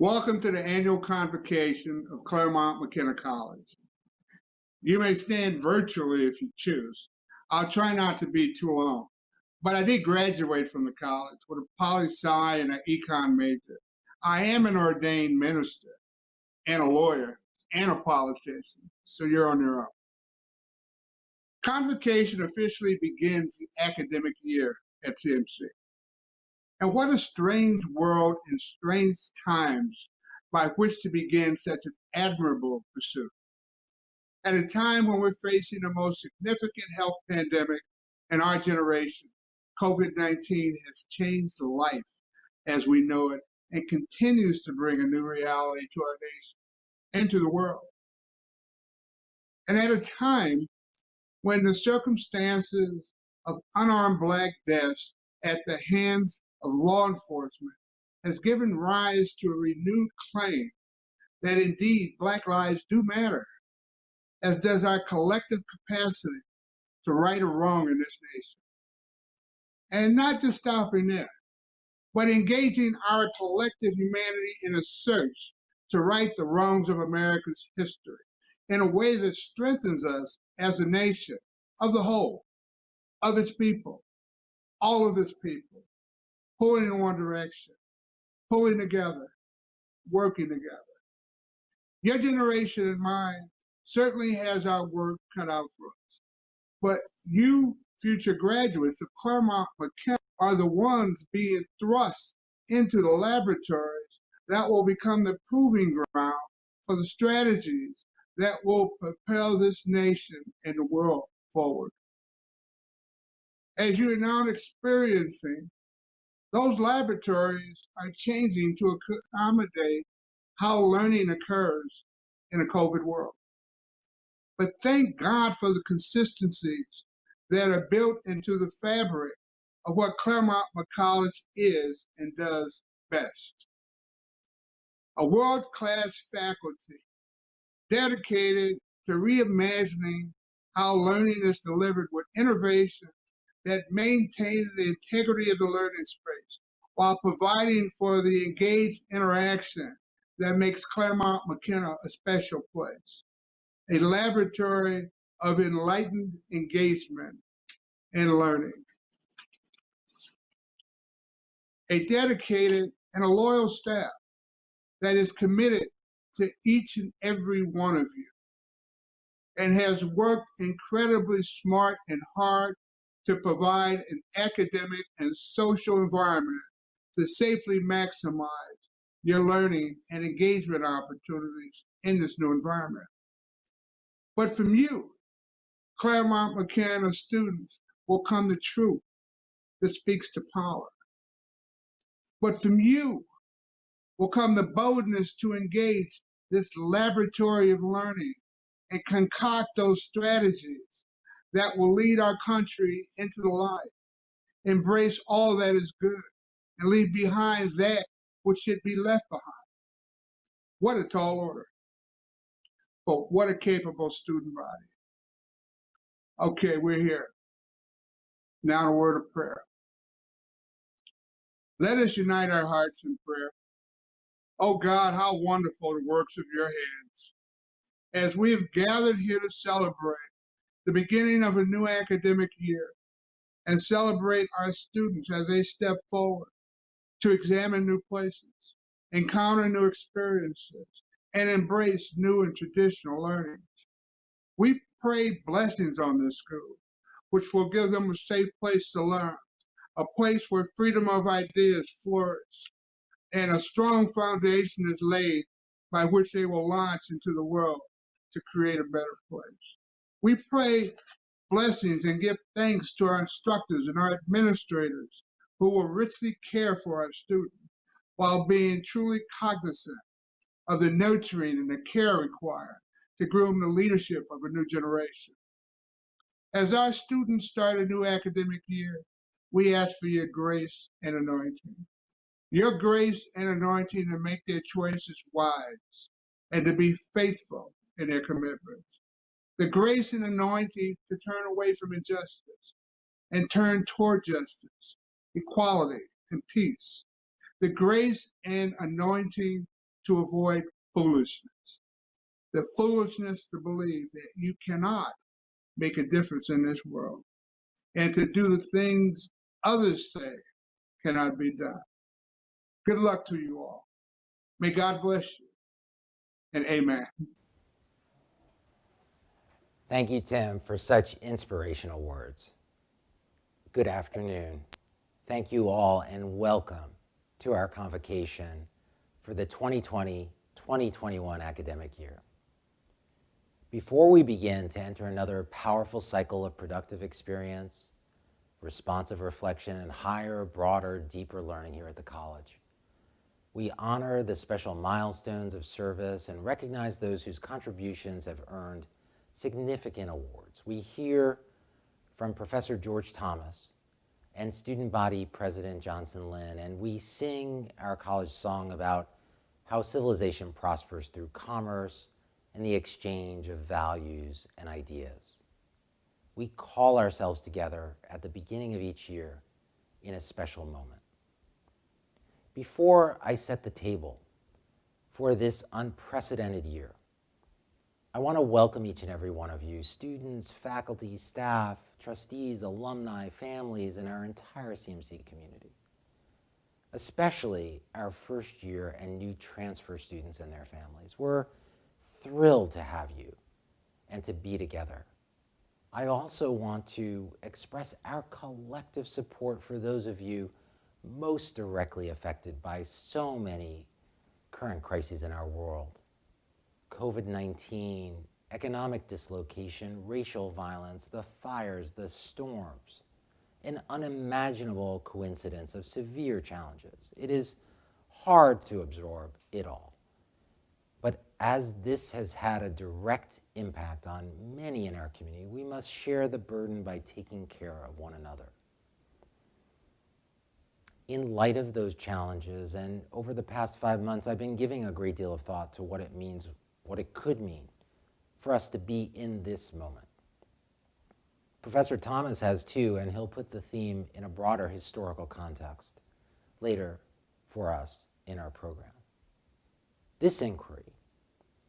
Welcome to the annual convocation of Claremont McKenna College. You may stand virtually if you choose. I'll try not to be too long, but I did graduate from the college with a poli-sci and an econ major. I am an ordained minister and a lawyer and a politician, so you're on your own. Convocation officially begins the academic year at CMC. And what a strange world and strange times by which to begin such an admirable pursuit. At a time when we're facing the most significant health pandemic in our generation, COVID-19 has changed life as we know it and continues to bring a new reality to our nation and to the world. And at a time when the circumstances of unarmed Black deaths at the hands of law enforcement has given rise to a renewed claim that indeed Black lives do matter, as does our collective capacity to right a wrong in this nation. And not just stopping there, but engaging our collective humanity in a search to right the wrongs of America's history in a way that strengthens us as a nation of the whole, of its people, all of its people, pulling in one direction, pulling together, working together. Your generation and mine certainly has our work cut out for us. But you, future graduates of Claremont McKenna, are the ones being thrust into the laboratories that will become the proving ground for the strategies that will propel this nation and the world forward. As you are now experiencing, those laboratories are changing to accommodate how learning occurs in a COVID world. But thank God for the consistencies that are built into the fabric of what Claremont College is and does best. A world-class faculty dedicated to reimagining how learning is delivered with innovation that maintains the integrity of the learning space while providing for the engaged interaction that makes Claremont McKenna a special place. A laboratory of enlightened engagement and learning. A dedicated and a loyal staff that is committed to each and every one of you and has worked incredibly smart and hard to provide an academic and social environment to safely maximize your learning and engagement opportunities in this new environment. But from you, Claremont McKenna students, will come the truth that speaks to power. But from you will come the boldness to engage this laboratory of learning and concoct those strategies that will lead our country into the light, embrace all that is good, and leave behind that which should be left behind. What a tall order, but what a capable student body. Okay, we're here. Now a word of prayer. Let us unite our hearts in prayer. Oh God, how wonderful the works of your hands. As we have gathered here to celebrate the beginning of a new academic year and celebrate our students as they step forward to examine new places, encounter new experiences, and embrace new and traditional learnings. We pray blessings on this school, which will give them a safe place to learn, a place where freedom of ideas flourish, and a strong foundation is laid by which they will launch into the world to create a better place. We pray blessings and give thanks to our instructors and our administrators who will richly care for our students while being truly cognizant of the nurturing and the care required to groom the leadership of a new generation. As our students start a new academic year, we ask for your grace and anointing. Your grace and anointing to make their choices wise and to be faithful in their commitments. The grace and anointing to turn away from injustice and turn toward justice, equality, and peace. The grace and anointing to avoid foolishness. The foolishness to believe that you cannot make a difference in this world and to do the things others say cannot be done. Good luck to you all. May God bless you, and amen. Thank you, Tim, for such inspirational words. Good afternoon. Thank you all and welcome to our convocation for the 2020-2021 academic year. Before we begin to enter another powerful cycle of productive experience, responsive reflection, and higher, broader, deeper learning here at the college, we honor the special milestones of service and recognize those whose contributions have earned significant awards. We hear from Professor George Thomas and Student Body President Johnson Lin, and we sing our college song about how civilization prospers through commerce and the exchange of values and ideas. We call ourselves together at the beginning of each year in a special moment. Before I set the table for this unprecedented year, I want to welcome each and every one of you, students, faculty, staff, trustees, alumni, families, and our entire CMC community, especially our first year and new transfer students and their families. We're thrilled to have you and to be together. I also want to express our collective support for those of you most directly affected by so many current crises in our world. COVID-19, economic dislocation, racial violence, the fires, the storms, an unimaginable coincidence of severe challenges. It is hard to absorb it all. But as this has had a direct impact on many in our community, we must share the burden by taking care of one another. In light of those challenges, and over the past 5 months, I've been giving a great deal of thought to what it means, what it could mean for us to be in this moment. Professor Thomas has too, and he'll put the theme in a broader historical context later for us in our program. This inquiry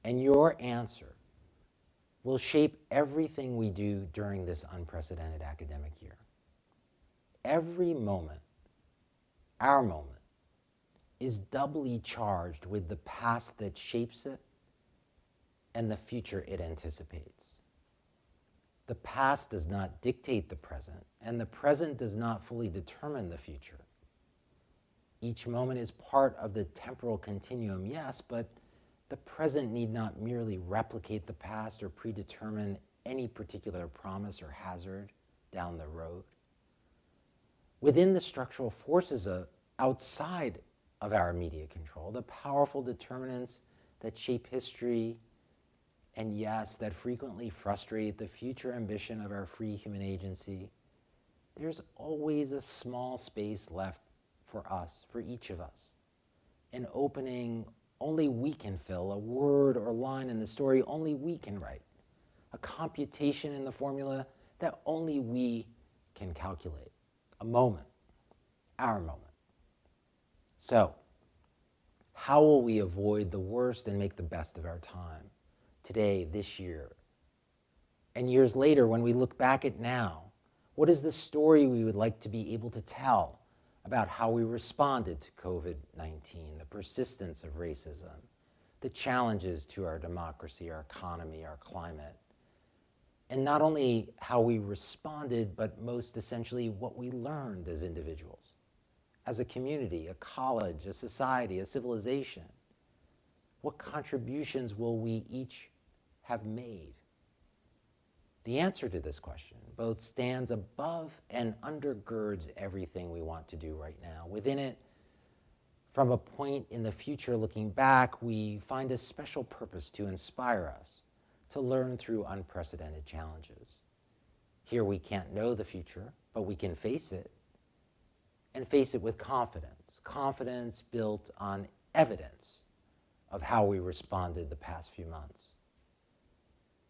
and your answer will shape everything we do during this unprecedented academic year. Every moment, our moment, is doubly charged with the past that shapes it and the future it anticipates. The past does not dictate the present, and the present does not fully determine the future. Each moment is part of the temporal continuum, yes, but the present need not merely replicate the past or predetermine any particular promise or hazard down the road. Within the structural forces outside of our immediate control, the powerful determinants that shape history and yes, that frequently frustrate the future ambition of our free human agency, there's always a small space left for us, for each of us. An opening only we can fill, a word or line in the story only we can write, a computation in the formula that only we can calculate, a moment, our moment. So, how will we avoid the worst and make the best of our time? Today, this year, and years later when we look back at now, what is the story we would like to be able to tell about how we responded to COVID-19, the persistence of racism, the challenges to our democracy, our economy, our climate, and not only how we responded, but most essentially what we learned as individuals, as a community, a college, a society, a civilization. What contributions will we each have made? The answer to this question both stands above and undergirds everything we want to do right now. Within it, from a point in the future looking back, we find a special purpose to inspire us to learn through unprecedented challenges. Here we can't know the future, but we can face it, and face it with confidence. Confidence built on evidence of how we responded the past few months.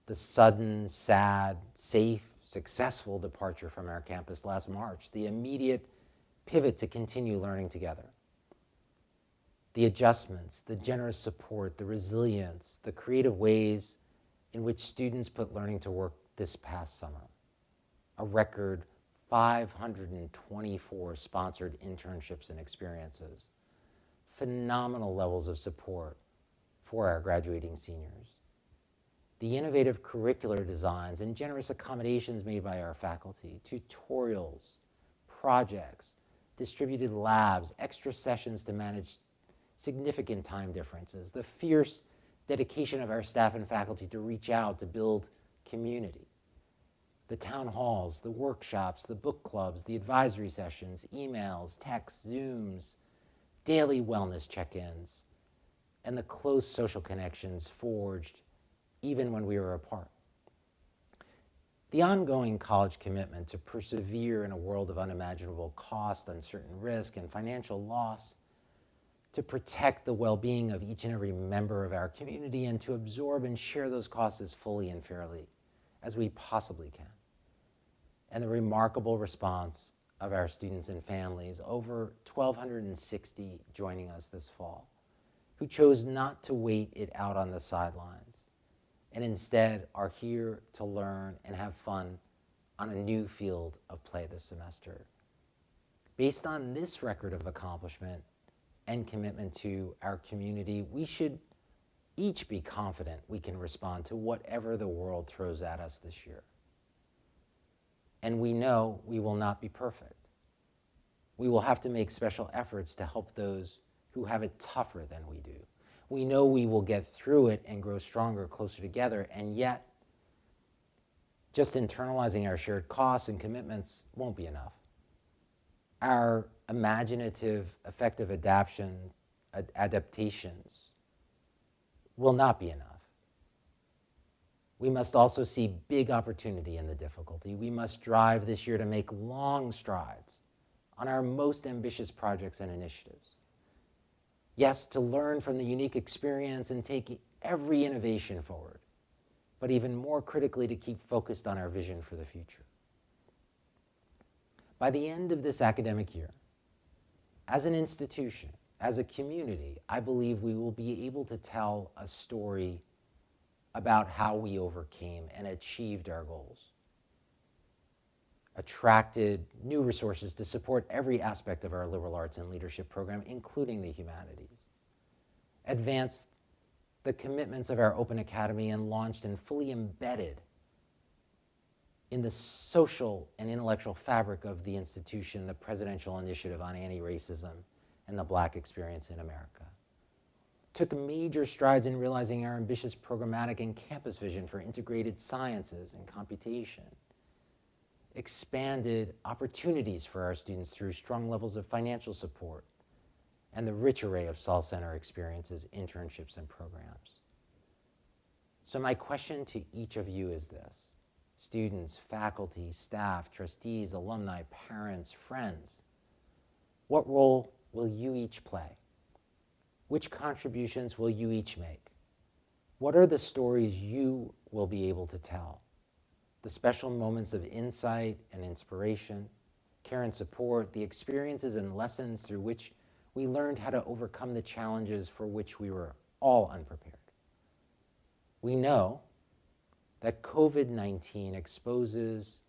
The sudden, sad, safe, successful departure from our campus last March, the immediate pivot to continue learning together. the adjustments, the generous support, the resilience, the creative ways in which students put learning to work this past summer. A record 524 sponsored internships and experiences, phenomenal levels of support for our graduating seniors, the innovative curricular designs and generous accommodations made by our faculty, tutorials, projects, distributed labs, extra sessions to manage significant time differences, the fierce dedication of our staff and faculty to reach out to build community, the town halls, the workshops, the book clubs, the advisory sessions, emails, texts, Zooms, daily wellness check-ins, and the close social connections forged even when we were apart. The ongoing college commitment to persevere in a world of unimaginable cost, uncertain risk, and financial loss, to protect the well-being of each and every member of our community, and to absorb and share those costs as fully and fairly as we possibly can. And the remarkable response of our students and families, over 1,260 joining us this fall, who chose not to wait it out on the sidelines, and instead are here to learn and have fun on a new field of play this semester. Based on this record of accomplishment and commitment to our community, we should each be confident we can respond to whatever the world throws at us this year. And we know we will not be perfect. We will have to make special efforts to help those who have it tougher than we do. We know we will get through it and grow stronger, closer together, and yet just internalizing our shared costs and commitments won't be enough. Our imaginative, effective adaptations will not be enough. We must also see big opportunity in the difficulty. We must strive this year to make long strides on our most ambitious projects and initiatives. Yes, to learn from the unique experience and take every innovation forward, but even more critically to keep focused on our vision for the future. By the end of this academic year, as an institution, as a community, I believe we will be able to tell a story about how we overcame and achieved our goals, attracted new resources to support every aspect of our liberal arts and leadership program, including the humanities, advanced the commitments of our Open Academy, and launched and fully embedded in the social and intellectual fabric of the institution the Presidential Initiative on Anti-Racism and the Black Experience in America. Took major strides in realizing our ambitious programmatic and campus vision for integrated sciences and computation. Expanded opportunities for our students through strong levels of financial support and the rich array of Saul Center experiences, internships, and programs. So my question to each of you is this: students, faculty, staff, trustees, alumni, parents, friends, what role will you each play? Which contributions will you each make? What are the stories you will be able to tell? The special moments of insight and inspiration, care and support, the experiences and lessons through which we learned how to overcome the challenges for which we were all unprepared. We know that COVID-19 exposes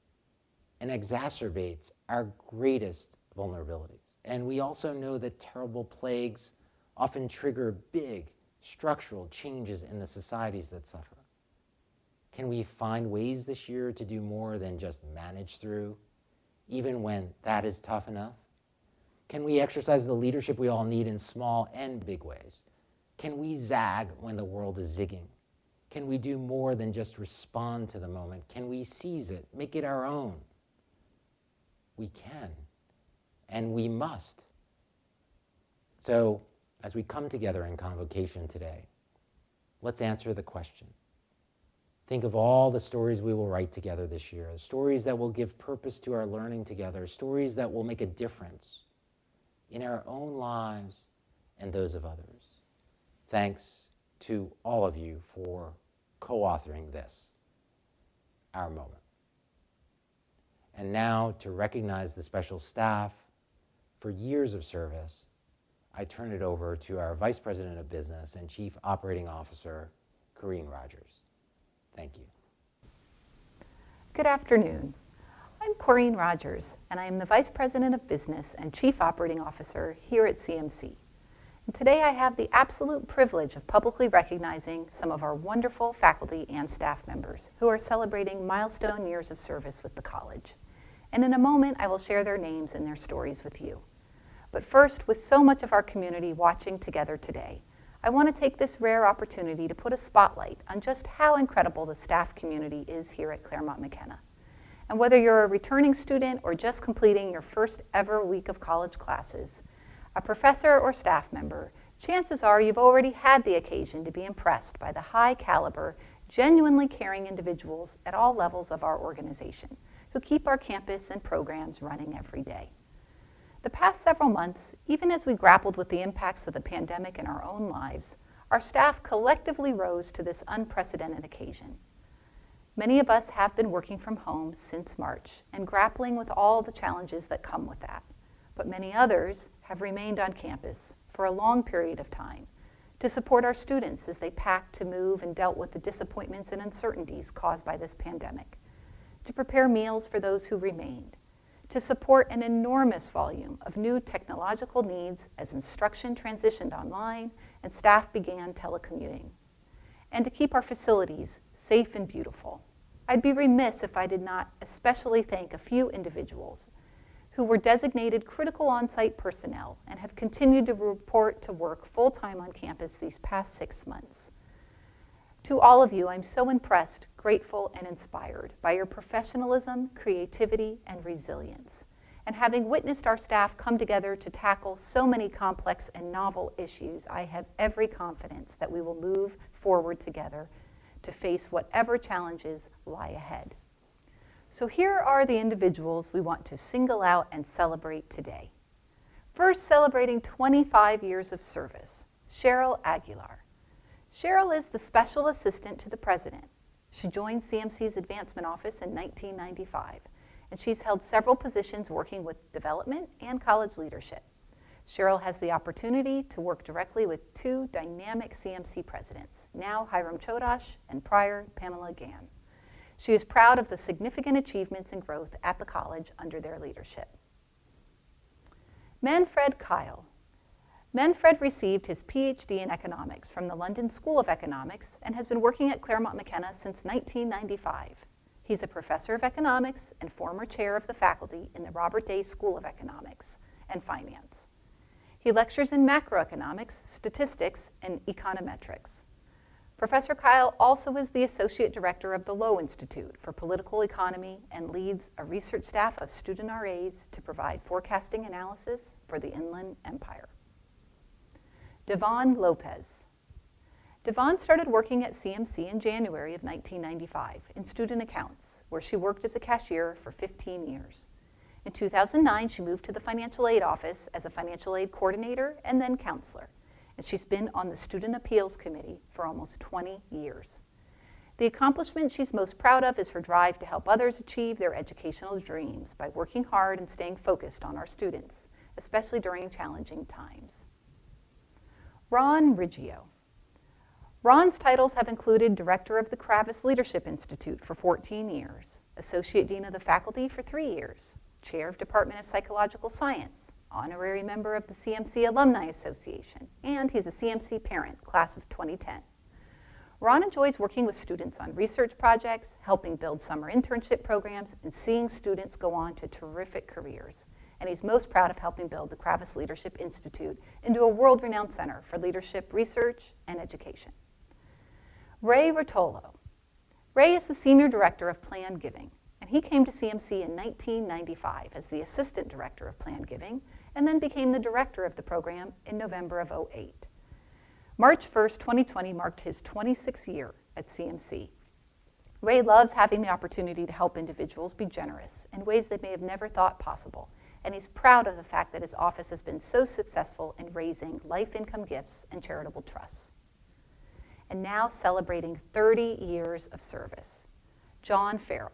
and exacerbates our greatest vulnerabilities. And we also know that terrible plagues often trigger big structural changes in the societies that suffer. Can we find ways this year to do more than just manage through, even when that is tough enough? Can we exercise the leadership we all need in small and big ways? Can we zag when the world is zigging? Can we do more than just respond to the moment? Can we seize it, make it our own? We can, and we must. So, as we come together in Convocation today, let's answer the question. Think of all the stories we will write together this year, stories that will give purpose to our learning together, stories that will make a difference in our own lives and those of others. Thanks to all of you for co-authoring this, our moment. And now to recognize the special staff for years of service, I turn it over to our Vice President of Business and Chief Operating Officer, Corinne Rogers. Thank you. Good afternoon. I'm Corinne Rogers, and I am the Vice President of Business and Chief Operating Officer here at CMC. And today I have the absolute privilege of publicly recognizing some of our wonderful faculty and staff members who are celebrating milestone years of service with the college. And in a moment, I will share their names and their stories with you. But first, with so much of our community watching together today, I want to take this rare opportunity to put a spotlight on just how incredible the staff community is here at Claremont McKenna. And whether you're a returning student or just completing your first ever week of college classes, a professor or staff member, chances are you've already had the occasion to be impressed by the high caliber, genuinely caring individuals at all levels of our organization who keep our campus and programs running every day. The past several months, even as we grappled with the impacts of the pandemic in our own lives, our staff collectively rose to this unprecedented occasion. Many of us have been working from home since March and grappling with all the challenges that come with that. But many others have remained on campus for a long period of time to support our students as they packed to move and dealt with the disappointments and uncertainties caused by this pandemic, to prepare meals for those who remained, to support an enormous volume of new technological needs as instruction transitioned online and staff began telecommuting, and to keep our facilities safe and beautiful. I'd be remiss if I did not especially thank a few individuals who were designated critical on-site personnel and have continued to report to work full-time on campus these past 6 months. To all of you, I'm so impressed, grateful, and inspired by your professionalism, creativity, and resilience. And having witnessed our staff come together to tackle so many complex and novel issues, I have every confidence that we will move forward together to face whatever challenges lie ahead. So here are the individuals we want to single out and celebrate today. First, celebrating 25 years of service, Cheryl Aguilar. Cheryl is the Special Assistant to the President. She joined CMC's Advancement Office in 1995, and she's held several positions working with development and college leadership. Cheryl has the opportunity to work directly with 2 dynamic CMC presidents, now Hiram Chodosh and prior Pamela Gann. She is proud of the significant achievements and growth at the college under their leadership. Manfred Kyle. Manfred received his PhD in economics from the London School of Economics and has been working at Claremont McKenna since 1995. He's a professor of economics and former chair of the faculty in the Robert Day School of Economics and Finance. He lectures in macroeconomics, statistics, and econometrics. Professor Kyle also is the Associate Director of the Lowe Institute for Political Economy and leads a research staff of student RAs to provide forecasting analysis for the Inland Empire. Devon Lopez. Devon started working at CMC in January of 1995 in student accounts, where she worked as a cashier for 15 years. In 2009, she moved to the financial aid office as a financial aid coordinator and then counselor. And she's been on the Student Appeals Committee for almost 20 years. The accomplishment she's most proud of is her drive to help others achieve their educational dreams by working hard and staying focused on our students, especially during challenging times. Ron Riggio. Ron's titles have included Director of the Kravis Leadership Institute for 14 years, Associate Dean of the Faculty for 3 years, Chair of Department of Psychological Science, honorary member of the CMC Alumni Association, and he's a CMC parent, class of 2010. Ron enjoys working with students on research projects, helping build summer internship programs, and seeing students go on to terrific careers. And he's most proud of helping build the Kravis Leadership Institute into a world-renowned center for leadership research and education. Ray Rotolo. Ray is the Senior Director of Planned Giving, and he came to CMC in 1995 as the Assistant Director of Planned Giving, and then became the director of the program in November of 2008. March 1st, 2020 marked his 26th year at CMC. Ray loves having the opportunity to help individuals be generous in ways they may have never thought possible, and he's proud of the fact that his office has been so successful in raising life income gifts and charitable trusts. And now celebrating 30 years of service, John Farrell.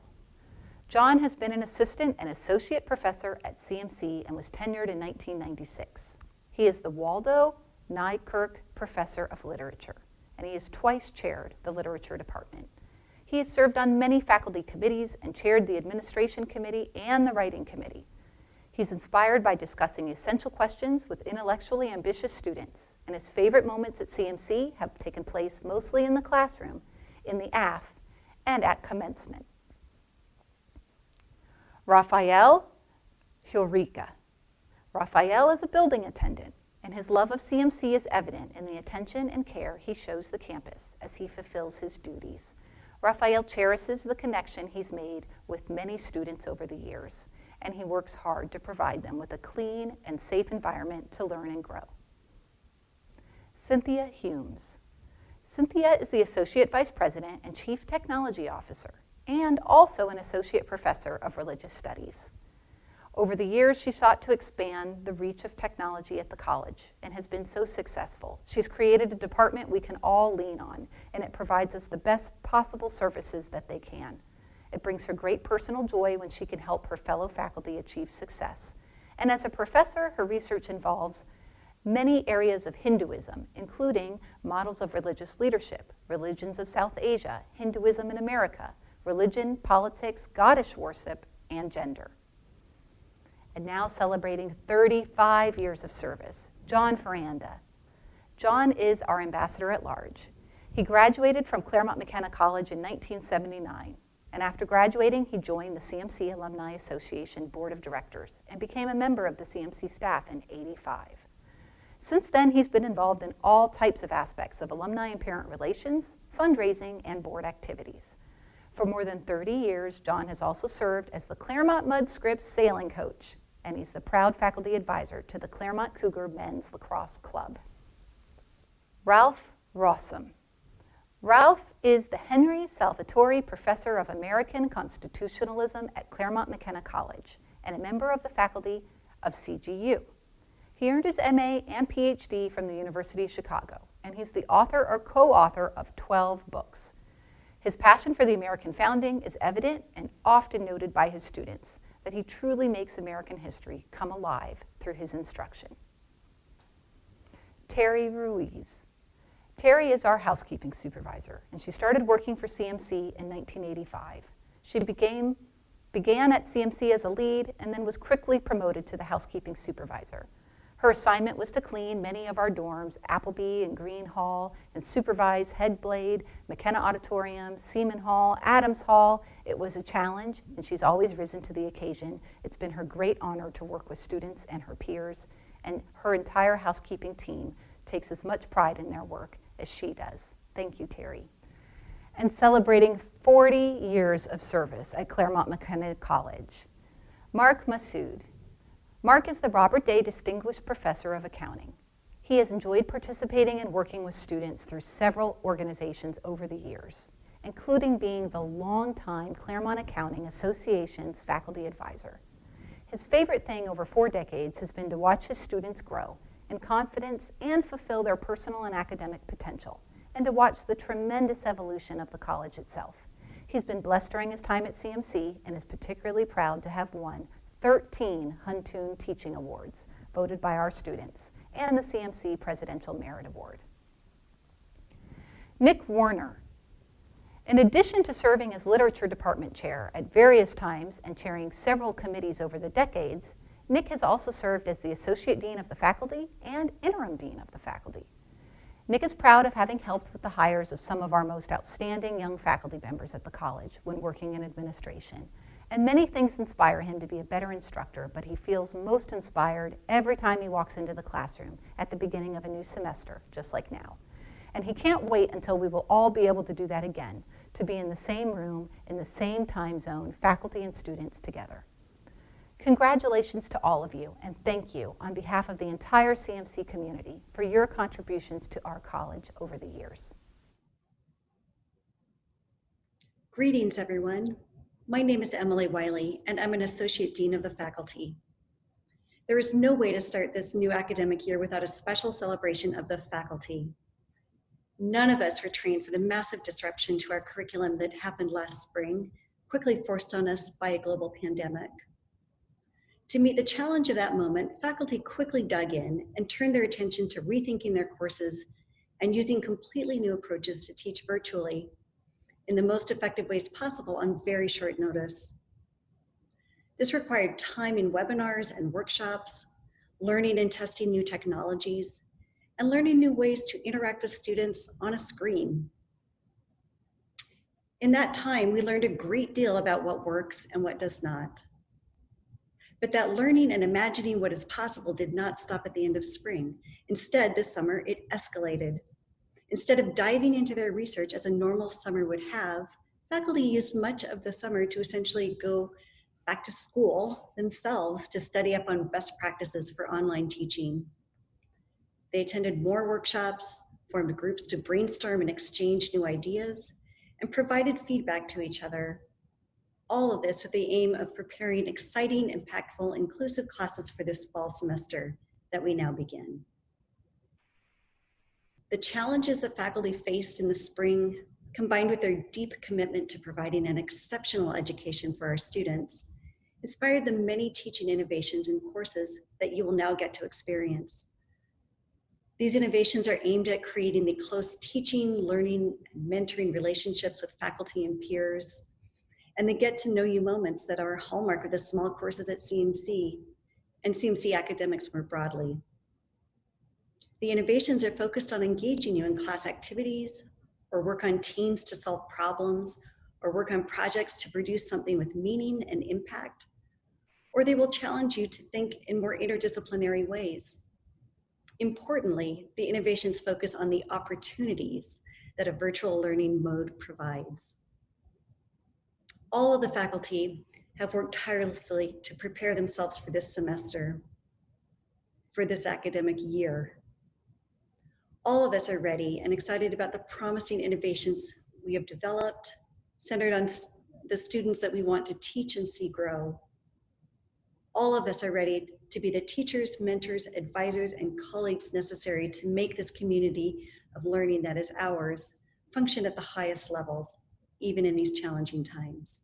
John has been an assistant and associate professor at CMC and was tenured in 1996. He is the Waldo Nykerk Professor of Literature, and he has twice chaired the Literature Department. He has served on many faculty committees and chaired the Administration Committee and the Writing Committee. He's inspired by discussing essential questions with intellectually ambitious students, and his favorite moments at CMC have taken place mostly in the classroom, in the AF, and at commencement. Rafael Hjorika. Rafael is a building attendant, and his love of CMC is evident in the attention and care he shows the campus as he fulfills his duties. Rafael cherishes the connection he's made with many students over the years, and he works hard to provide them with a clean and safe environment to learn and grow. Cynthia Humes. Cynthia is the Associate Vice President and Chief Technology Officer, and also an Associate Professor of Religious Studies. Over the years, she sought to expand the reach of technology at the college and has been so successful. She's created a department we can all lean on, and it provides us the best possible services that they can. It brings her great personal joy when she can help her fellow faculty achieve success. And as a professor, her research involves many areas of Hinduism, including models of religious leadership, religions of South Asia, Hinduism in America, religion, politics, goddess worship, and gender. And now celebrating 35 years of service, John Ferranda. John is our ambassador at large. He graduated from Claremont McKenna College in 1979. And after graduating, he joined the CMC Alumni Association Board of Directors and became a member of the CMC staff in '85. Since then, he's been involved in all types of aspects of alumni and parent relations, fundraising, and board activities. For more than 30 years, John has also served as the Claremont Mud Scripps sailing coach, and he's the proud faculty advisor to the Claremont Cougar Men's Lacrosse Club. Ralph Rossum. Ralph is the Henry Salvatori Professor of American Constitutionalism at Claremont McKenna College and a member of the faculty of CGU. He earned his MA and PhD from the University of Chicago, and he's the author or co-author of 12 books. His passion for the American founding is evident and often noted by his students, that he truly makes American history come alive through his instruction. Terry Ruiz. Terry is our housekeeping supervisor, and she started working for CMC in 1985. She began at CMC as a lead and then was quickly promoted to the housekeeping supervisor. Her assignment was to clean many of our dorms, Appleby and Green Hall, and supervise Headblade, McKenna Auditorium, Seaman Hall, Adams Hall. It was a challenge, and she's always risen to the occasion. It's been her great honor to work with students and her peers, and her entire housekeeping team takes as much pride in their work as she does. Thank you, Terry. And celebrating 40 years of service at Claremont McKenna College, Mark Massoud. Mark is the Robert Day Distinguished Professor of Accounting. He has enjoyed participating and working with students through several organizations over the years, including being the longtime Claremont Accounting Association's faculty advisor. His favorite thing over 4 decades has been to watch his students grow in confidence and fulfill their personal and academic potential, and to watch the tremendous evolution of the college itself. He's been blessed during his time at CMC and is particularly proud to have won 13 Huntoon Teaching Awards, voted by our students, and the CMC Presidential Merit Award. Nick Warner. In addition to serving as Literature Department Chair at various times and chairing several committees over the decades, Nick has also served as the Associate Dean of the Faculty and Interim Dean of the Faculty. Nick is proud of having helped with the hires of some of our most outstanding young faculty members at the college when working in administration. And many things inspire him to be a better instructor, but he feels most inspired every time he walks into the classroom at the beginning of a new semester, just like now. And he can't wait until we will all be able to do that again, to be in the same room, in the same time zone, faculty and students together. Congratulations to all of you, and thank you on behalf of the entire CMC community for your contributions to our college over the years. Greetings, everyone. My name is Emily Wiley, and I'm an Associate Dean of the Faculty. There is no way to start this new academic year without a special celebration of the faculty. None of us were trained for the massive disruption to our curriculum that happened last spring, quickly forced on us by a global pandemic. To meet the challenge of that moment, faculty quickly dug in and turned their attention to rethinking their courses and using completely new approaches to teach virtually in the most effective ways possible on very short notice. This required time in webinars and workshops, learning and testing new technologies, and learning new ways to interact with students on a screen. In that time, we learned a great deal about what works and what does not. But that learning and imagining what is possible did not stop at the end of spring. Instead, this summer, it escalated. Instead of diving into their research as a normal summer would have, faculty used much of the summer to essentially go back to school themselves to study up on best practices for online teaching. They attended more workshops, formed groups to brainstorm and exchange new ideas, and provided feedback to each other. All of this with the aim of preparing exciting, impactful, inclusive classes for this fall semester that we now begin. The challenges that faculty faced in the spring, combined with their deep commitment to providing an exceptional education for our students, inspired the many teaching innovations and courses that you will now get to experience. These innovations are aimed at creating the close teaching, learning, and mentoring relationships with faculty and peers, and the get-to-know-you moments that are a hallmark of the small courses at CMC and CMC academics more broadly. The innovations are focused on engaging you in class activities, or work on teams to solve problems, or work on projects to produce something with meaning and impact, or they will challenge you to think in more interdisciplinary ways. Importantly, the innovations focus on the opportunities that a virtual learning mode provides. All of the faculty have worked tirelessly to prepare themselves for this semester, for this academic year. All of us are ready and excited about the promising innovations we have developed, centered on the students that we want to teach and see grow. All of us are ready to be the teachers, mentors, advisors, and colleagues necessary to make this community of learning that is ours function at the highest levels, even in these challenging times.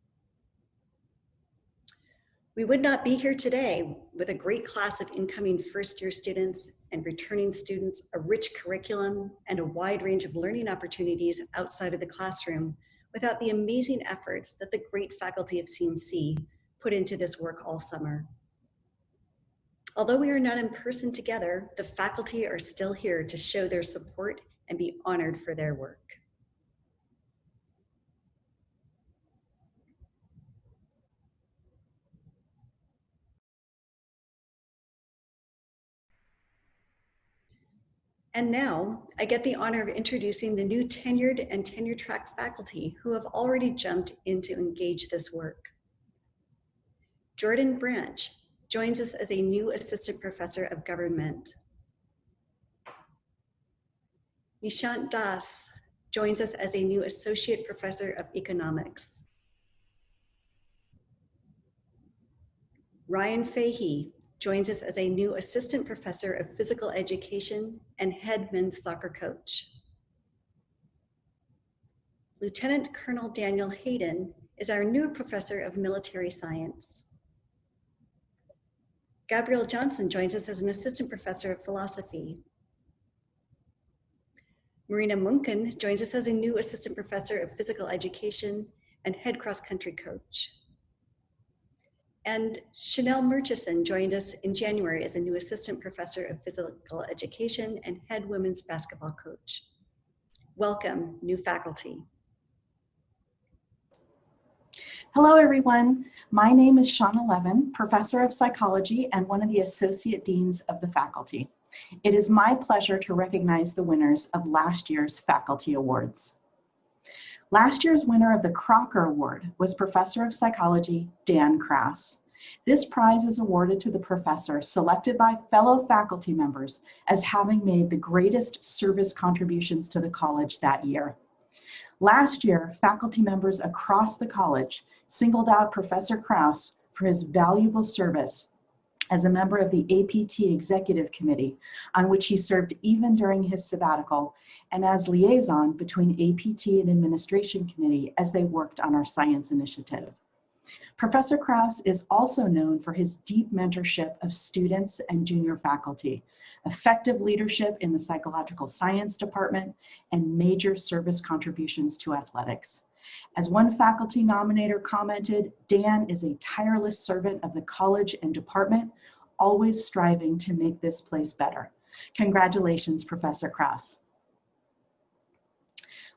We would not be here today with a great class of incoming first-year students and returning students, a rich curriculum, and a wide range of learning opportunities outside of the classroom without the amazing efforts that the great faculty of CMC put into this work all summer. Although we are not in person together, the faculty are still here to show their support and be honored for their work. And now I get the honor of introducing the new tenured and tenure track faculty who have already jumped in to engage this work. Jordan Branch joins us as a new assistant professor of government. Nishant Das joins us as a new associate professor of economics. Ryan Fahey joins us as a new assistant professor of physical education and head men's soccer coach. Lieutenant Colonel Daniel Hayden is our new professor of military science. Gabrielle Johnson joins us as an assistant professor of philosophy. Marina Munkin joins us as a new assistant professor of physical education and head cross-country coach. And Chanel Murchison joined us in January as a new assistant professor of physical education and head women's basketball coach. Welcome, new faculty. Hello, everyone. My name is Shauna Levin, professor of psychology and one of the associate deans of the faculty. It is my pleasure to recognize the winners of last year's faculty awards. Last year's winner of the Crocker Award was Professor of Psychology Dan Kraus. This prize is awarded to the professor selected by fellow faculty members as having made the greatest service contributions to the college that year. Last year, faculty members across the college singled out Professor Kraus for his valuable service as a member of the APT Executive Committee, on which he served even during his sabbatical, and as liaison between APT and Administration Committee as they worked on our science initiative. Professor Krause is also known for his deep mentorship of students and junior faculty, effective leadership in the psychological science department, and major service contributions to athletics. As one faculty nominator commented, Dan is a tireless servant of the college and department, always striving to make this place better. Congratulations, Professor Krause.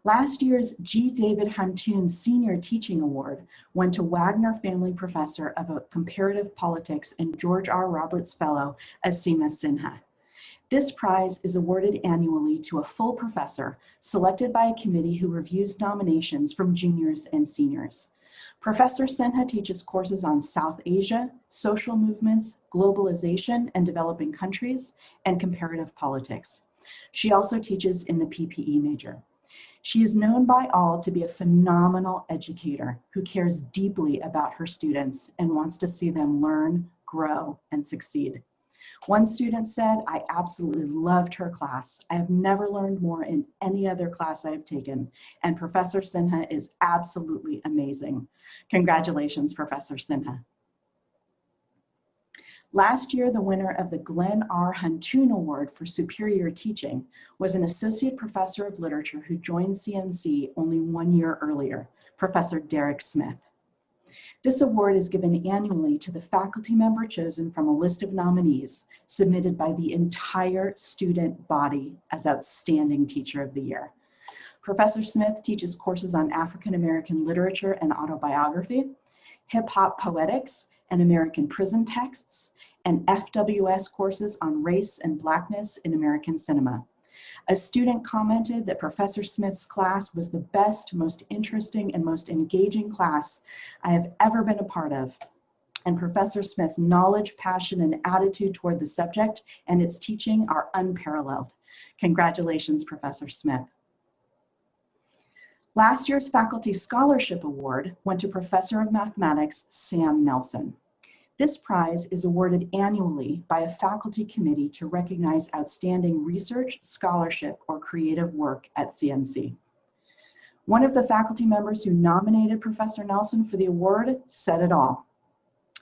Last year's G. David Huntoon Senior Teaching Award went to Wagner Family Professor of Comparative Politics and George R. Roberts Fellow, Asima Sinha. This prize is awarded annually to a full professor selected by a committee who reviews nominations from juniors and seniors. Professor Sinha teaches courses on South Asia, social movements, globalization and developing countries, and comparative politics. She also teaches in the PPE major. She is known by all to be a phenomenal educator who cares deeply about her students and wants to see them learn, grow, and succeed. One student said, "I absolutely loved her class. I have never learned more in any other class I have taken, and Professor Sinha is absolutely amazing." Congratulations, Professor Sinha. Last year, the winner of the Glenn R. Huntoon Award for Superior Teaching was an associate professor of literature who joined CMC only 1 year earlier, Professor Derek Smith. This award is given annually to the faculty member chosen from a list of nominees submitted by the entire student body as Outstanding Teacher of the Year. Professor Smith teaches courses on African American literature and autobiography, hip-hop poetics, and American prison texts, and FWS courses on race and Blackness in American cinema. A student commented that Professor Smith's class was the best, most interesting, and most engaging class I have ever been a part of. And Professor Smith's knowledge, passion, and attitude toward the subject and its teaching are unparalleled. Congratulations, Professor Smith. Last year's Faculty Scholarship Award went to Professor of Mathematics, Sam Nelson. This prize is awarded annually by a faculty committee to recognize outstanding research, scholarship, or creative work at CMC. One of the faculty members who nominated Professor Nelson for the award said it all.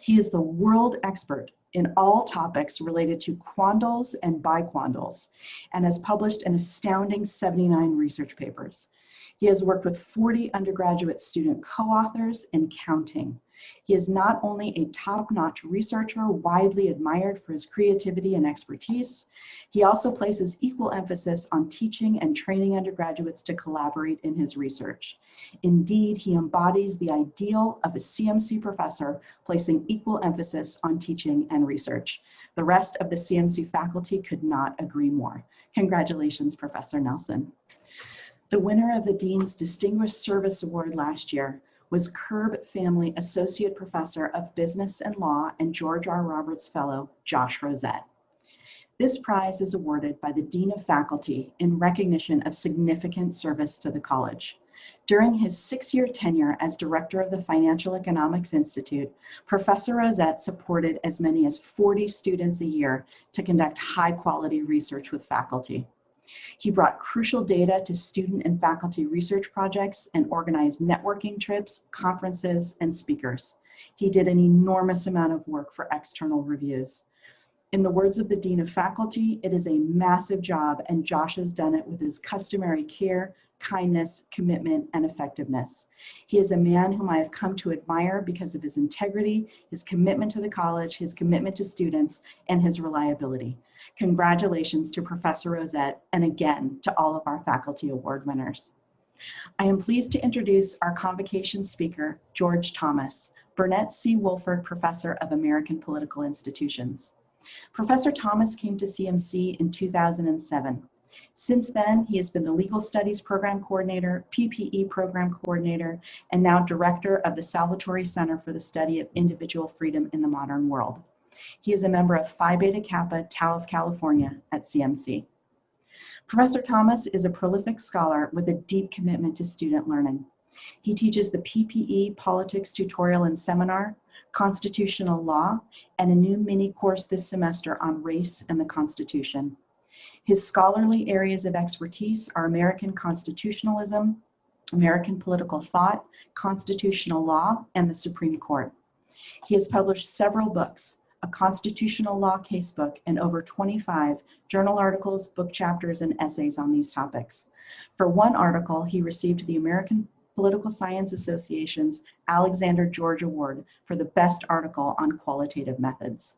He is the world expert in all topics related to quandles and biquandles and has published an astounding 79 research papers. He has worked with 40 undergraduate student co-authors and counting. He is not only a top-notch researcher widely admired for his creativity and expertise, he also places equal emphasis on teaching and training undergraduates to collaborate in his research. Indeed, he embodies the ideal of a CMC professor, placing equal emphasis on teaching and research. The rest of the CMC faculty could not agree more. Congratulations, Professor Nelson. The winner of the Dean's Distinguished Service Award last year was Kerb Family Associate Professor of Business and Law and George R. Roberts Fellow, Josh Rosette. This prize is awarded by the Dean of Faculty in recognition of significant service to the college. During his 6-year tenure as director of the Financial Economics Institute, Professor Rosette supported as many as 40 students a year to conduct high-quality research with faculty. He brought crucial data to student and faculty research projects and organized networking trips, conferences, and speakers. He did an enormous amount of work for external reviews. In the words of the Dean of Faculty, it is a massive job, and Josh has done it with his customary care, kindness, commitment, and effectiveness. He is a man whom I have come to admire because of his integrity, his commitment to the college, his commitment to students, and his reliability. Congratulations to Professor Rosette, and again to all of our faculty award winners. I am pleased to introduce our convocation speaker, George Thomas, Burnett C. Wolford Professor of American Political Institutions. Professor Thomas came to CMC in 2007. Since then, he has been the Legal Studies Program Coordinator, PPE Program Coordinator, and now Director of the Salvatore Center for the Study of Individual Freedom in the Modern World. He is a member of Phi Beta Kappa Tau of California at CMC. Professor Thomas is a prolific scholar with a deep commitment to student learning. He teaches the PPE Politics Tutorial and Seminar, Constitutional Law, and a new mini course this semester on race and the Constitution. His scholarly areas of expertise are American constitutionalism, American Political Thought, Constitutional Law, and the Supreme Court. He has published several books, a constitutional law casebook, and over 25 journal articles, book chapters, and essays on these topics. For one article, he received the American Political Science Association's Alexander George Award for the best article on qualitative methods.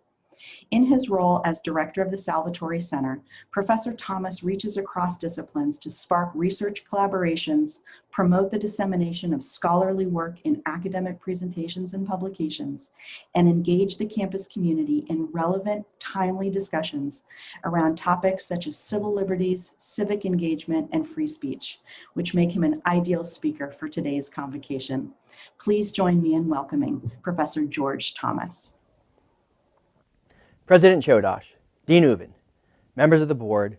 In his role as director of the Salvatore Center, Professor Thomas reaches across disciplines to spark research collaborations, promote the dissemination of scholarly work in academic presentations and publications, and engage the campus community in relevant, timely discussions around topics such as civil liberties, civic engagement, and free speech, which make him an ideal speaker for today's convocation. Please join me in welcoming Professor George Thomas. President Chodosh, Dean Uven, members of the board,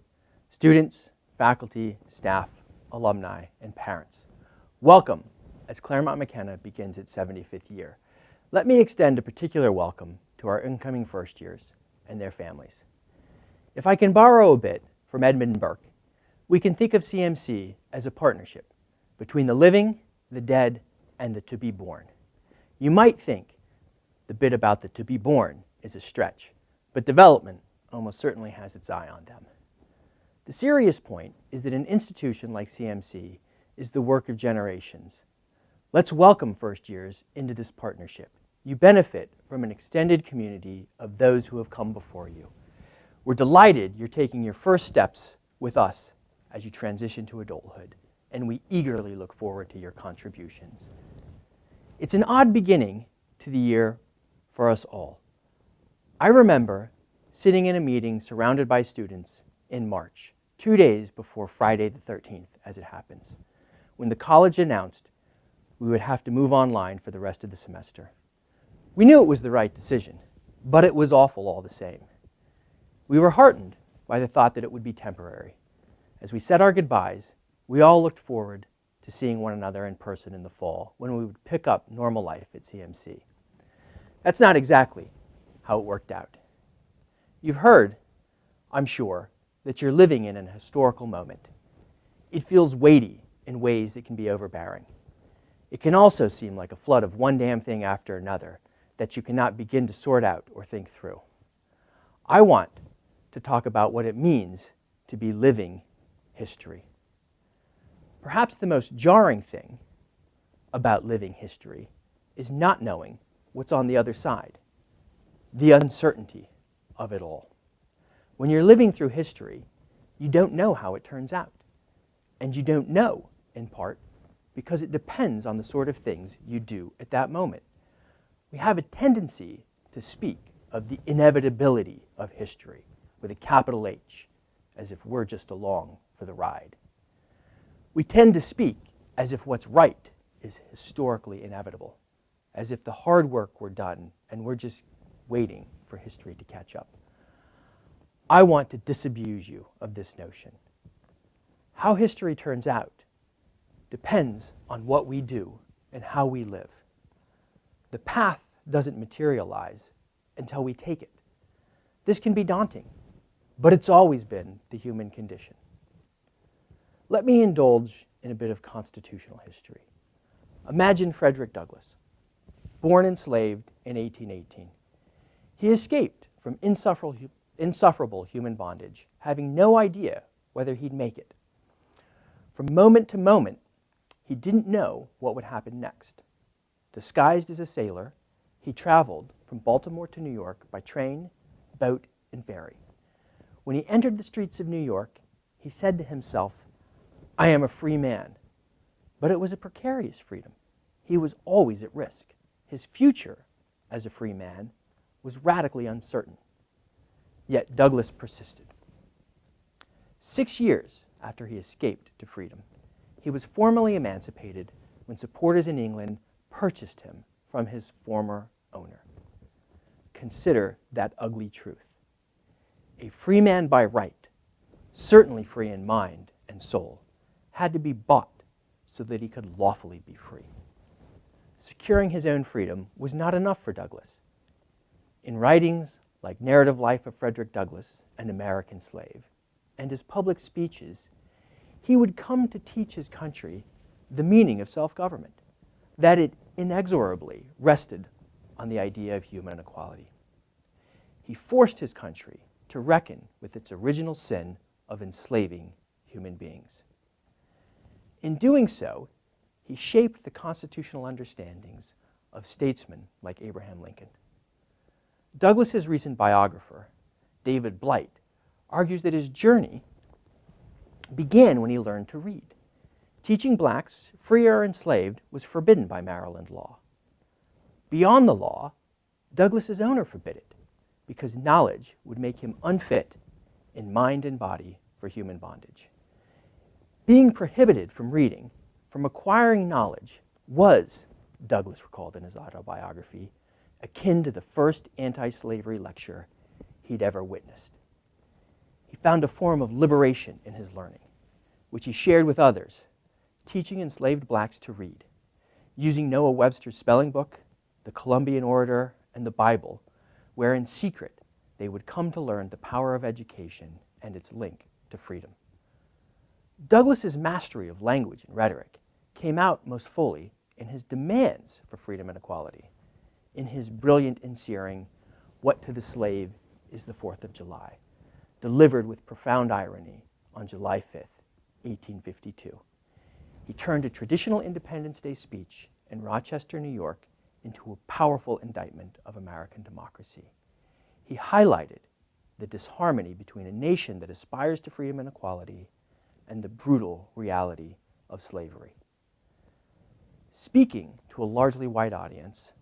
students, faculty, staff, alumni, and parents, welcome as Claremont McKenna begins its 75th year. Let me extend a particular welcome to our incoming first years and their families. If I can borrow a bit from Edmund Burke, we can think of CMC as a partnership between the living, the dead, and the to be born. You might think the bit about the to be born is a stretch, but development almost certainly has its eye on them. The serious point is that an institution like CMC is the work of generations. Let's welcome first years into this partnership. You benefit from an extended community of those who have come before you. We're delighted you're taking your first steps with us as you transition to adulthood, and we eagerly look forward to your contributions. It's an odd beginning to the year for us all. I remember sitting in a meeting surrounded by students in March, 2 days before Friday the 13th, as it happens, when the college announced we would have to move online for the rest of the semester. We knew it was the right decision, but it was awful all the same. We were heartened by the thought that it would be temporary. As we said our goodbyes, we all looked forward to seeing one another in person in the fall, when we would pick up normal life at CMC. That's not exactly how it worked out. You've heard, I'm sure, that you're living in an historical moment. It feels weighty in ways that can be overbearing. It can also seem like a flood of one damn thing after another that you cannot begin to sort out or think through. I want to talk about what it means to be living history. Perhaps the most jarring thing about living history is not knowing what's on the other side. The uncertainty of it all. When you're living through history, you don't know how it turns out. And you don't know, in part, because it depends on the sort of things you do at that moment. We have a tendency to speak of the inevitability of history with a capital H, as if we're just along for the ride. We tend to speak as if what's right is historically inevitable, as if the hard work were done and we're just waiting for history to catch up. I want to disabuse you of this notion. How history turns out depends on what we do and how we live. The path doesn't materialize until we take it. This can be daunting, but it's always been the human condition. Let me indulge in a bit of constitutional history. Imagine Frederick Douglass, born enslaved in 1818. He escaped from insufferable human bondage, having no idea whether he'd make it. From moment to moment, he didn't know what would happen next. Disguised as a sailor, he traveled from Baltimore to New York by train, boat, and ferry. When he entered the streets of New York, he said to himself, "I am a free man." But it was a precarious freedom. He was always at risk. His future as a free man was radically uncertain. Yet Douglass persisted. 6 years after he escaped to freedom, he was formally emancipated when supporters in England purchased him from his former owner. Consider that ugly truth. A free man by right, certainly free in mind and soul, had to be bought so that he could lawfully be free. Securing his own freedom was not enough for Douglass. In writings like Narrative Life of Frederick Douglass, an American Slave, and his public speeches, he would come to teach his country the meaning of self-government, that it inexorably rested on the idea of human equality. He forced his country to reckon with its original sin of enslaving human beings. In doing so, he shaped the constitutional understandings of statesmen like Abraham Lincoln. Douglass's recent biographer, David Blight, argues that his journey began when he learned to read. Teaching blacks, free or enslaved, was forbidden by Maryland law. Beyond the law, Douglass's owner forbid it, because knowledge would make him unfit in mind and body for human bondage. Being prohibited from reading, from acquiring knowledge, was, Douglass recalled in his autobiography, akin to the first anti-slavery lecture he'd ever witnessed. He found a form of liberation in his learning, which he shared with others, teaching enslaved blacks to read, using Noah Webster's spelling book, the Columbian Orator, and the Bible, where in secret they would come to learn the power of education and its link to freedom. Douglass's mastery of language and rhetoric came out most fully in his demands for freedom and equality, in his brilliant enseering, "What to the slave is the 4th of July," delivered with profound irony on July 5th, 1852. He turned a traditional Independence Day speech in Rochester, New York, into a powerful indictment of American democracy. He highlighted the disharmony between a nation that aspires to freedom and equality and the brutal reality of slavery. Speaking to a largely white audience,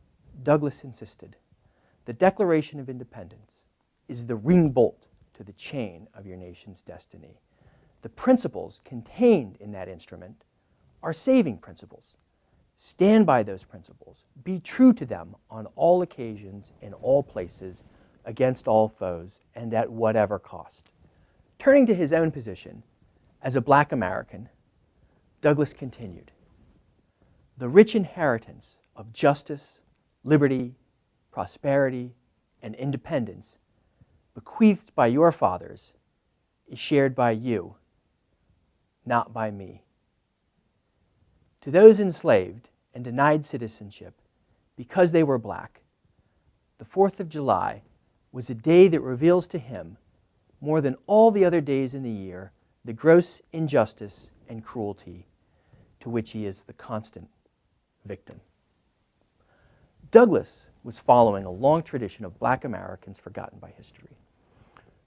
Douglass insisted, "The Declaration of Independence is the ring bolt to the chain of your nation's destiny. The principles contained in that instrument are saving principles. Stand by those principles. Be true to them on all occasions, in all places, against all foes, and at whatever cost." Turning to his own position as a black American, Douglass continued, "The rich inheritance of justice, liberty, prosperity, and independence bequeathed by your fathers is shared by you, not by me. To those enslaved and denied citizenship because they were black, the 4th of July was a day that reveals to him, more than all the other days in the year, the gross injustice and cruelty to which he is the constant victim." Douglass was following a long tradition of black Americans forgotten by history,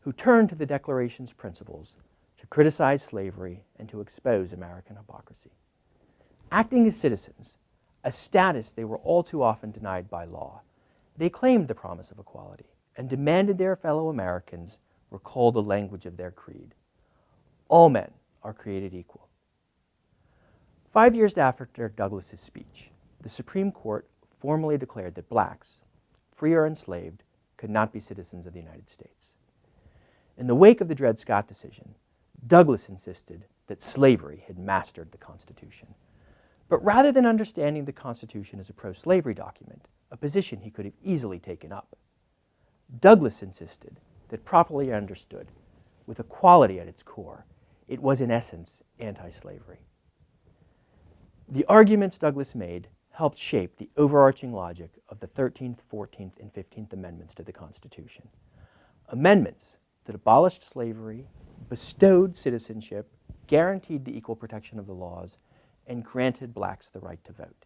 who turned to the Declaration's principles to criticize slavery and to expose American hypocrisy. Acting as citizens, a status they were all too often denied by law, they claimed the promise of equality and demanded their fellow Americans recall the language of their creed. All men are created equal. 5 years after Douglass's speech, the Supreme Court formally declared that blacks, free or enslaved, could not be citizens of the United States. In the wake of the Dred Scott decision, Douglass insisted that slavery had mastered the Constitution. But rather than understanding the Constitution as a pro-slavery document, a position he could have easily taken up, Douglass insisted that properly understood, with equality at its core, it was in essence anti-slavery. The arguments Douglass made helped shape the overarching logic of the 13th, 14th, and 15th Amendments to the Constitution. Amendments that abolished slavery, bestowed citizenship, guaranteed the equal protection of the laws, and granted blacks the right to vote.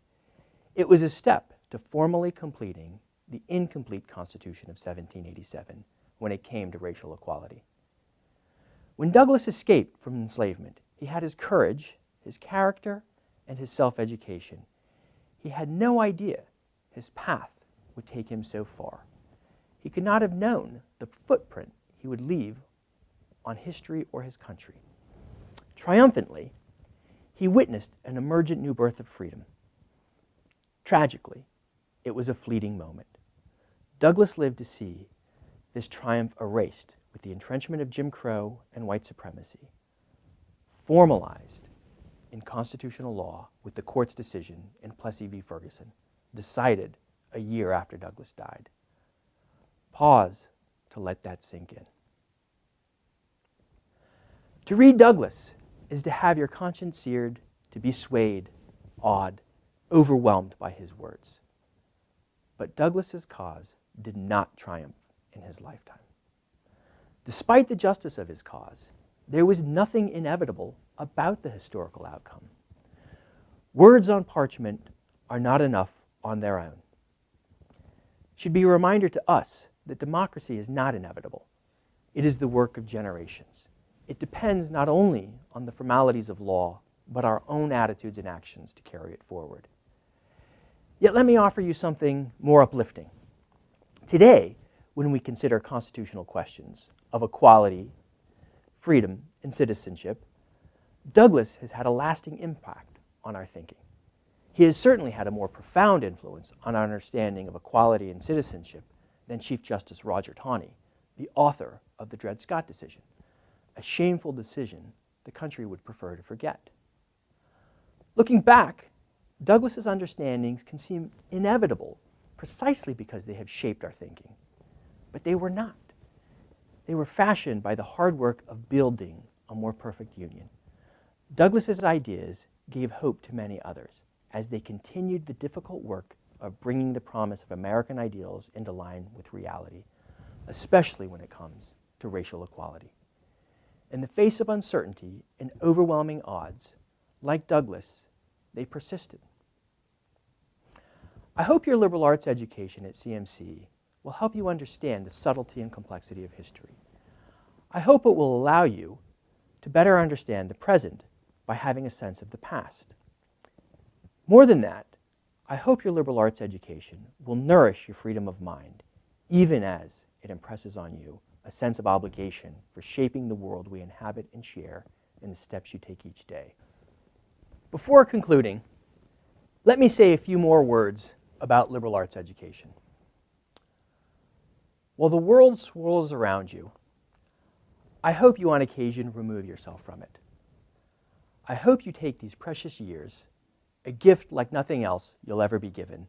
It was a step to formally completing the incomplete Constitution of 1787 when it came to racial equality. When Douglass escaped from enslavement, he had his courage, his character, and his self-education. He had no idea his path would take him so far. He could not have known the footprint he would leave on history or his country. Triumphantly, he witnessed an emergent new birth of freedom. Tragically, it was a fleeting moment. Douglass lived to see this triumph erased with the entrenchment of Jim Crow and white supremacy, formalized in constitutional law with the court's decision in Plessy v. Ferguson, decided a year after Douglass died. Pause to let that sink in. To read Douglass is to have your conscience seared, to be swayed, awed, overwhelmed by his words. But Douglas's cause did not triumph in his lifetime. Despite the justice of his cause, there was nothing inevitable about the historical outcome. Words on parchment are not enough on their own. It should be a reminder to us that democracy is not inevitable. It is the work of generations. It depends not only on the formalities of law, but our own attitudes and actions to carry it forward. Yet let me offer you something more uplifting. Today, when we consider constitutional questions of equality, freedom, and citizenship, Douglas has had a lasting impact on our thinking. He has certainly had a more profound influence on our understanding of equality and citizenship than Chief Justice Roger Taney, the author of the Dred Scott decision, a shameful decision the country would prefer to forget. Looking back, Douglas's understandings can seem inevitable precisely because they have shaped our thinking. But they were not. They were fashioned by the hard work of building a more perfect union. Douglas's ideas gave hope to many others as they continued the difficult work of bringing the promise of American ideals into line with reality, especially when it comes to racial equality. In the face of uncertainty and overwhelming odds, like Douglas, they persisted. I hope your liberal arts education at CMC will help you understand the subtlety and complexity of history. I hope it will allow you to better understand the present by having a sense of the past. More than that, I hope your liberal arts education will nourish your freedom of mind, even as it impresses on you a sense of obligation for shaping the world we inhabit and share in the steps you take each day. Before concluding, let me say a few more words about liberal arts education. While the world swirls around you, I hope you on occasion remove yourself from it. I hope you take these precious years, a gift like nothing else you'll ever be given,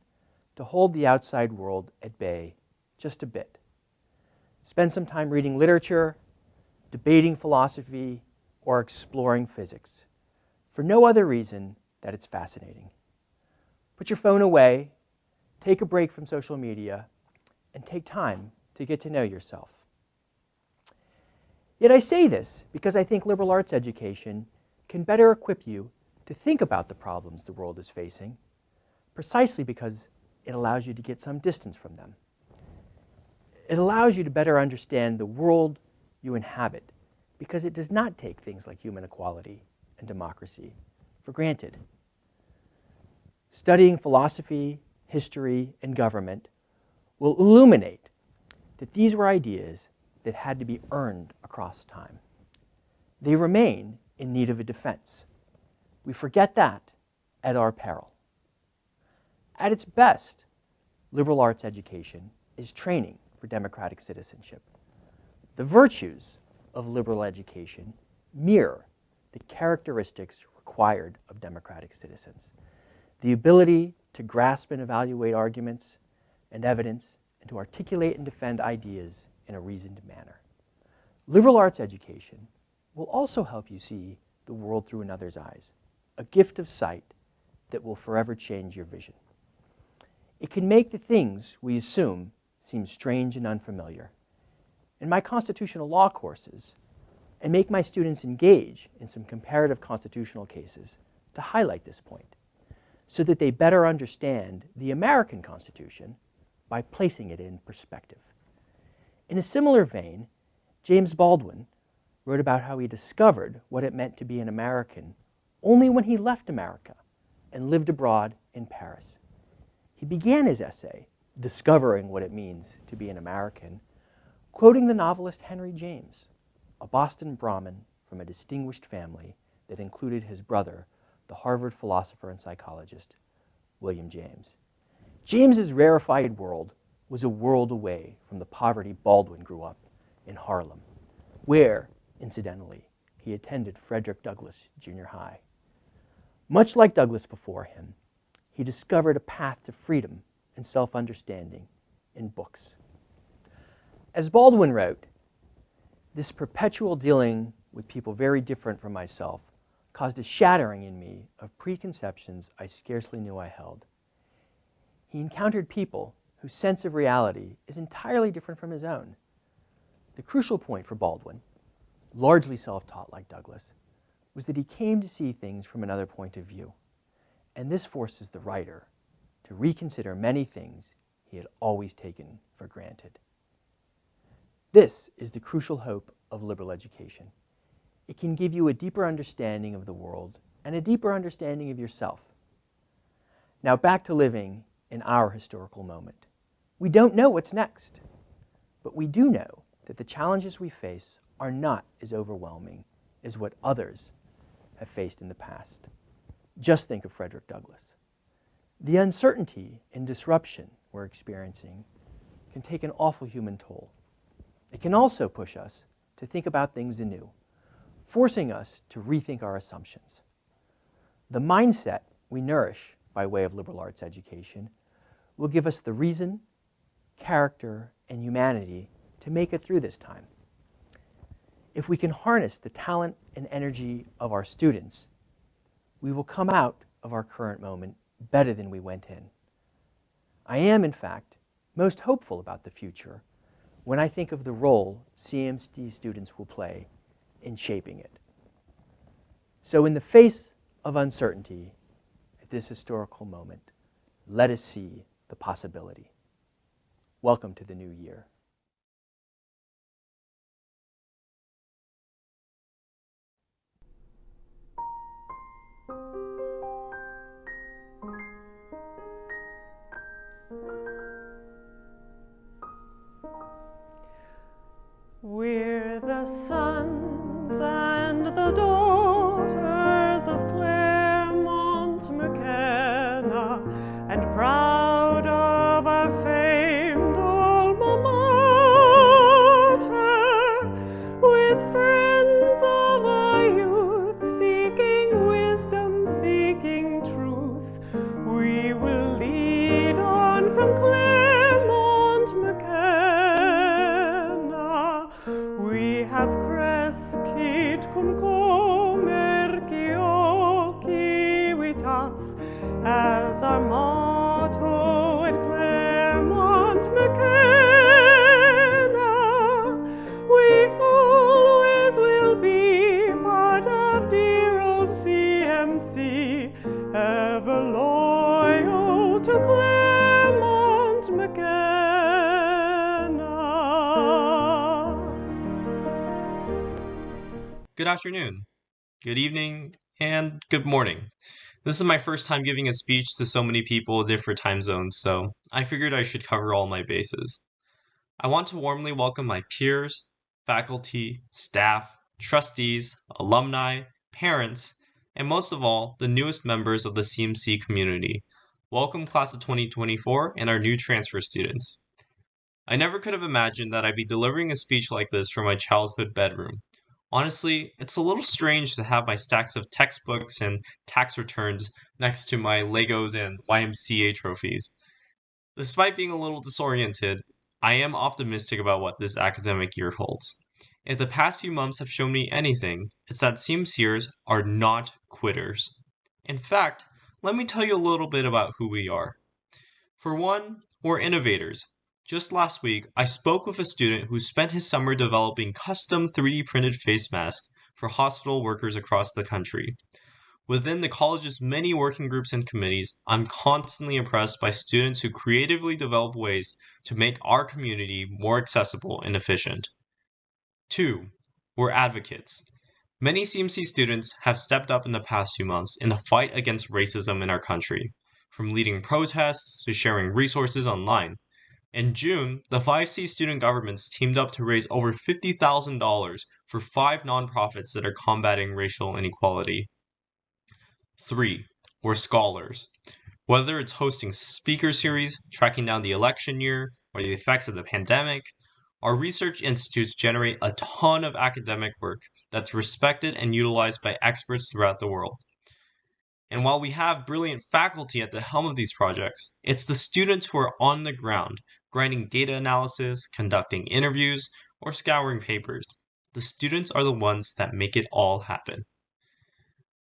to hold the outside world at bay just a bit. Spend some time reading literature, debating philosophy, or exploring physics, for no other reason that it's fascinating. Put your phone away, take a break from social media, and take time to get to know yourself. Yet I say this because I think liberal arts education can better equip you to think about the problems the world is facing, precisely because it allows you to get some distance from them. It allows you to better understand the world you inhabit, because it does not take things like human equality and democracy for granted. Studying philosophy, history, and government will illuminate that these were ideas that had to be earned across time. They remain in need of a defense. We forget that at our peril. At its best, liberal arts education is training for democratic citizenship. The virtues of liberal education mirror the characteristics required of democratic citizens: the ability to grasp and evaluate arguments and evidence, and to articulate and defend ideas in a reasoned manner. Liberal arts education will also help you see the world through another's eyes, a gift of sight that will forever change your vision. It can make the things we assume seem strange and unfamiliar. In my constitutional law courses, I make my students engage in some comparative constitutional cases to highlight this point, so that they better understand the American Constitution by placing it in perspective. In a similar vein, James Baldwin wrote about how he discovered what it meant to be an American only when he left America and lived abroad in Paris. He began his essay, Discovering What It Means to Be an American, quoting the novelist Henry James, a Boston Brahmin from a distinguished family that included his brother, the Harvard philosopher and psychologist, William James. James's rarefied world was a world away from the poverty Baldwin grew up in Harlem, where, incidentally, he attended Frederick Douglass Junior High. Much like Douglass before him, he discovered a path to freedom and self-understanding in books. As Baldwin wrote, this perpetual dealing with people very different from myself caused a shattering in me of preconceptions I scarcely knew I held. He encountered people whose sense of reality is entirely different from his own. The crucial point for Baldwin, largely self-taught like Douglas, was that he came to see things from another point of view, and this forces the writer to reconsider many things he had always taken for granted. This is the crucial hope of liberal education. It can give you a deeper understanding of the world and a deeper understanding of yourself. Now back to living in our historical moment. We don't know what's next, but we do know that the challenges we face are not as overwhelming as what others have faced in the past. Just think of Frederick Douglass. The uncertainty and disruption we're experiencing can take an awful human toll. It can also push us to think about things anew, forcing us to rethink our assumptions. The mindset we nourish by way of liberal arts education will give us the reason, character, and humanity to make it through this time. If we can harness the talent and energy of our students, we will come out of our current moment better than we went in. I am, in fact, most hopeful about the future when I think of the role CMC students will play in shaping it. So in the face of uncertainty at this historical moment, let us see the possibility. Welcome to the new year. We're the sons and the daughters of Claremont McKenna, and proud of our famed alma mater, with friends of our youth seeking wisdom, seeking truth, we will lead on from Claremont McKenna. We have crescit cum commercio civitas as our motto at Claremont McKenna. We always will be part of dear old CMC, ever loyal to Claremont McKenna. Good afternoon, good evening, and good morning. This is my first time giving a speech to so many people in different time zones, so I figured I should cover all my bases. I want to warmly welcome my peers, faculty, staff, trustees, alumni, parents, and most of all, the newest members of the CMC community. Welcome class of 2024 and our new transfer students. I never could have imagined that I'd be delivering a speech like this from my childhood bedroom. Honestly, it's a little strange to have my stacks of textbooks and tax returns next to my Legos and YMCA trophies. Despite being a little disoriented, I am optimistic about what this academic year holds. If the past few months have shown me anything, it's that CMCers are not quitters. In fact, let me tell you a little bit about who we are. For one, we're innovators. Just last week, I spoke with a student who spent his summer developing custom 3D printed face masks for hospital workers across the country. Within the college's many working groups and committees, I'm constantly impressed by students who creatively develop ways to make our community more accessible and efficient. 2. We're advocates. Many CMC students have stepped up in the past few months in the fight against racism in our country, from leading protests to sharing resources online. In June, the 5C student governments teamed up to raise over $50,000 for 5 nonprofits that are combating racial inequality. 3. We're scholars. Whether it's hosting speaker series, tracking down the election year, or the effects of the pandemic, our research institutes generate a ton of academic work that's respected and utilized by experts throughout the world. And while we have brilliant faculty at the helm of these projects, it's the students who are on the ground, grinding data analysis, conducting interviews, or scouring papers. The students are the ones that make it all happen.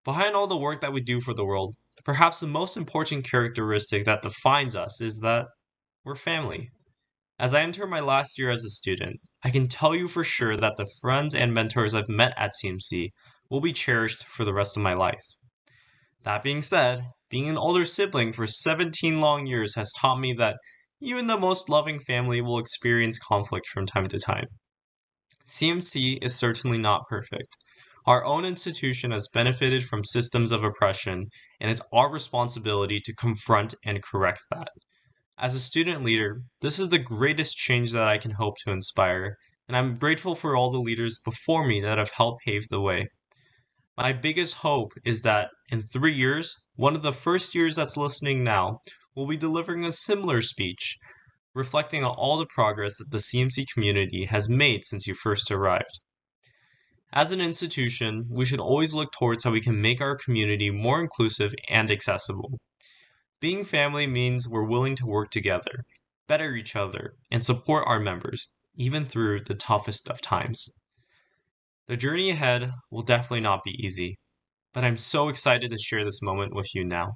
Behind all the work that we do for the world, perhaps the most important characteristic that defines us is that we're family. As I enter my last year as a student, I can tell you for sure that the friends and mentors I've met at CMC will be cherished for the rest of my life. That being said, being an older sibling for 17 long years has taught me that even the most loving family will experience conflict from time to time. CMC is certainly not perfect. Our own institution has benefited from systems of oppression, and it's our responsibility to confront and correct that. As a student leader, this is the greatest change that I can hope to inspire, and I'm grateful for all the leaders before me that have helped pave the way. My biggest hope is that in 3 years, one of the first years that's listening now will be delivering a similar speech, reflecting on all the progress that the CMC community has made since you first arrived. As an institution, we should always look towards how we can make our community more inclusive and accessible. Being family means we're willing to work together, better each other, and support our members, even through the toughest of times. The journey ahead will definitely not be easy, but I'm so excited to share this moment with you now.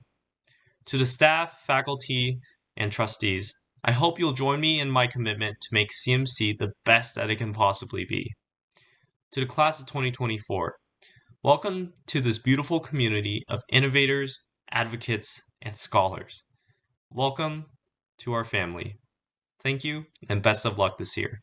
To the staff, faculty, and trustees, I hope you'll join me in my commitment to make CMC the best that it can possibly be. To the class of 2024, welcome to this beautiful community of innovators, advocates, and scholars. Welcome to our family. Thank you, and best of luck this year.